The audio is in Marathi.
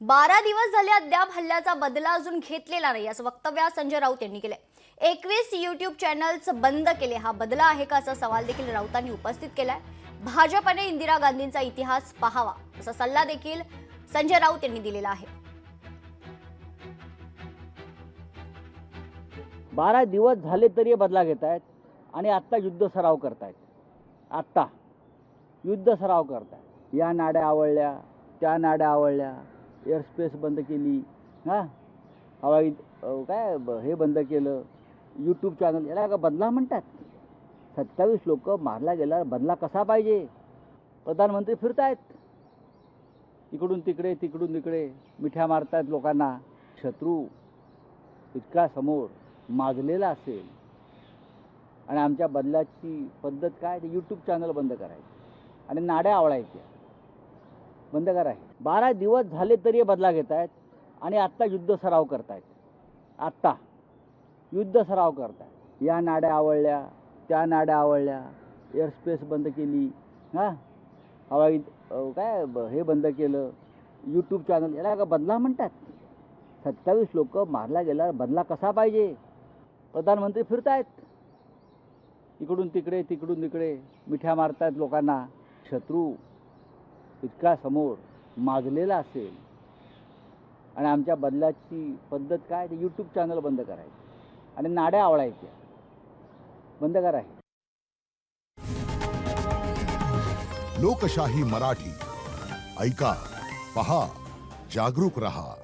12 दिवस झाले अद्याप हल्ल्याचा बदला अजून घेतलेला नाही असं वक्तव्य संजय राऊत यांनी केलंय। 21 YouTube चॅनल्स बंद केले, हा बदला आहे का असा सवाल देखील राऊतांनी उपस्थित केलाय। भाजपने इंदिरा गांधींचा इतिहास पाहावा असा सल्ला देखील संजय राऊत यांनी दिलेला आहे। 12 दिवस झाले तरी बदला घेत आहेत आणि आत्ता युद्ध सराव करतायत। आत्ता युद्ध सराव करतायत। या नाड्या आवळल्या, त्या नाड्या आवळल्या, एअरस्पेस बंद केली, हवाई हे बंद केलं, यूट्यूब चॅनल, याला का बदला म्हणतात? 27 लोक मारला गेला, बदला कसा पाहिजे? प्रधानमंत्री फिरतायत इकडून तिकडे तिकडून तिकडे, मिठ्या मारतायत लोकांना। शत्रू इतका समोर माजलेला असेल आणि आमच्या बदलाची पद्धत काय? ते यूट्यूब चॅनल बंद करायचे आणि नाड्या आवळायच्या, बंद करायचे। 12 दिवस झाले तरी बदला घेत आहेत आणि आत्ता युद्ध सराव करतायत। आत्ता युद्ध सराव करतायत। या नाड्या आवळल्या, त्या नाड्या आवळल्या, एअरस्पेस बंद केली, हवाई हे बंद केलं, यूट्यूब चॅनल, याला का बदला म्हणतात? 27 लोक मारला गेला, बदला कसा पाहिजे? प्रधानमंत्री फिरतायत इकडून तिकडे तिकडून तिकडे, मिठ्या मारतायत लोकांना। शत्रू इतका समोर माजलेला असेल आणि आमच्या बदलाची पद्धत काय? ते यूट्यूब चॅनल बंद करायचे आणि नाड्या आवळायच्या, बंद करायचे। लोकशाही मराठी ऐका, पहा, जागरूक रहा।